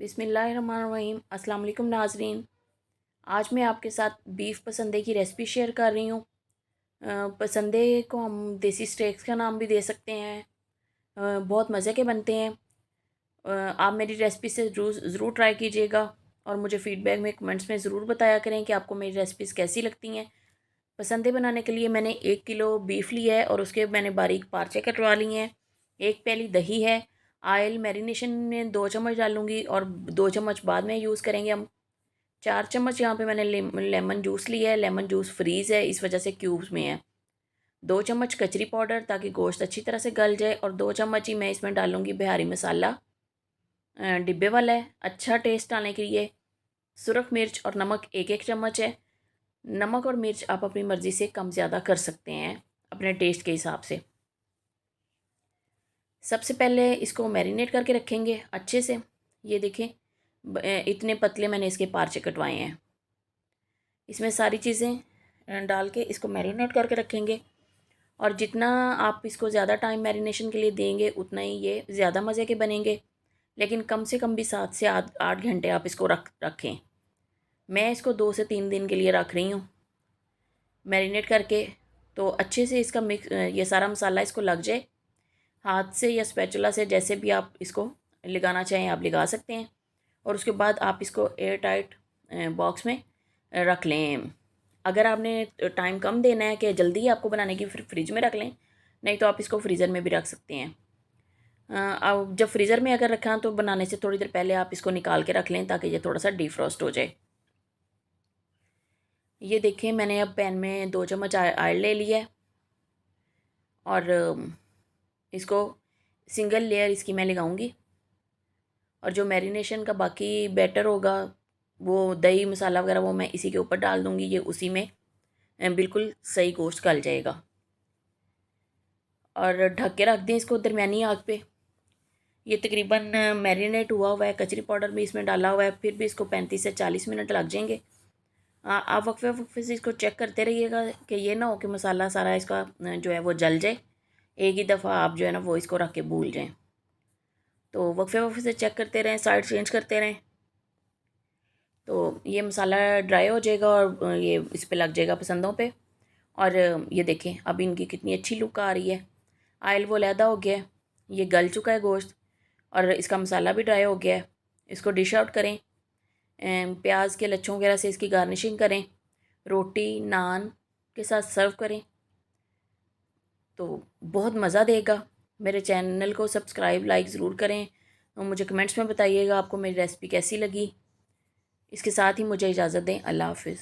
बिस्मिल्लाहिर्रहमानिर्रहीम। अस्सलाम वालेकुम नाज़रीन। आज मैं आपके साथ बीफ पसंदे की रेसिपी शेयर कर रही हूँ। पसंदे को हम देसी स्टेक्स का नाम भी दे सकते हैं। बहुत मज़े के बनते हैं। आप मेरी रेसिपी से ज़रूर ट्राई कीजिएगा और मुझे फ़ीडबैक में कमेंट्स में ज़रूर बताया करें कि आपको मेरी रेसिपीज़ कैसी लगती हैं। पसंदे बनाने के लिए मैंने 1 किलो बीफ लिया है और उसके मैंने बारीक पार्चे कटवा लिए हैं। एक प्याली दही है। ऑयल मैरिनेशन में 2 चम्मच डालूंगी और 2 चम्मच बाद में यूज़ करेंगे हम। 4 चम्मच यहाँ पे मैंने लेमन जूस लिया है। लेमन जूस फ्रीज़ है, इस वजह से क्यूब्स में है। 2 चम्मच कचरी पाउडर ताकि गोश्त अच्छी तरह से गल जाए, और 2 चम्मच ही मैं इसमें डालूंगी बिहारी मसाला। डिब्बे वाला है, अच्छा टेस्ट आने के लिए। सुरख मिर्च और नमक 1-1 चम्मच है। नमक और मिर्च आप अपनी मर्ज़ी से कम ज़्यादा कर सकते हैं अपने टेस्ट के हिसाब से। सबसे पहले इसको मैरिनेट करके रखेंगे अच्छे से। ये देखें, इतने पतले मैंने इसके पार्चे कटवाए हैं। इसमें सारी चीज़ें डाल के इसको मैरिनेट करके रखेंगे, और जितना आप इसको ज़्यादा टाइम मैरिनेशन के लिए देंगे उतना ही ये ज़्यादा मज़े के बनेंगे। लेकिन कम से कम भी 7 से 8 घंटे आप इसको रखें। मैं इसको 2 से 3 दिन के लिए रख रही हूँ मैरिनेट करके। तो अच्छे से इसका मिक्स, ये सारा मसाला इसको लग जाए। हाथ से या स्पैचुला से जैसे भी आप इसको लगाना चाहें आप लगा सकते हैं। और उसके बाद आप इसको एयर टाइट बॉक्स में रख लें। अगर आपने टाइम कम देना है कि जल्दी आपको बनाने की, फिर फ्रिज में रख लें, नहीं तो आप इसको फ्रीज़र में भी रख सकते हैं। अब जब फ्रीज़र में अगर रखें तो बनाने से थोड़ी देर पहले आप इसको निकाल के रख लें ताकि ये थोड़ा सा डिफ्रॉस्ट हो जाए। ये देखें, मैंने अब पैन में 2 चम्मच ऑयल ले लिया है, और इसको सिंगल लेयर इसकी मैं लगाऊंगी। और जो मैरिनेशन का बाकी बैटर होगा, वो दही मसाला वगैरह, वो मैं इसी के ऊपर डाल दूँगी। ये उसी में बिल्कुल सही गोश्त गल जाएगा। और ढक के रख दें इसको दरमियानी आग पे। ये तकरीबन मैरिनेट हुआ हुआ है, कचरी पाउडर भी इसमें डाला हुआ है, फिर भी इसको 35 से 40 मिनट लग जाएंगे। आप वक्फे वक्फे से इसको चेक करते रहिएगा कि ये ना हो कि मसाला सारा इसका जो है वो जल जाए। एक ही दफ़ा आप जो है ना वो इसको रख के भूल जाएँ। तो वक्फे वक्फे से चेक करते रहें, साइड चेंज करते रहें। तो ये मसाला ड्राई हो जाएगा और ये इस पे लग जाएगा पसंदों पे। और ये देखें, अब इनकी कितनी अच्छी लुक आ रही है। आयल वो लैदा हो गया है, ये गल चुका है गोश्त, और इसका मसाला भी ड्राई हो गया है। इसको डिश आउट करें। प्याज के लच्छों वगैरह से इसकी गार्निशिंग करें, रोटी नान के साथ सर्व करें तो बहुत मज़ा देगा। मेरे चैनल को सब्सक्राइब लाइक ज़रूर करें और मुझे कमेंट्स में बताइएगा आपको मेरी रेसिपी कैसी लगी। इसके साथ ही मुझे इजाज़त दें। अल्लाह हाफ़िज़।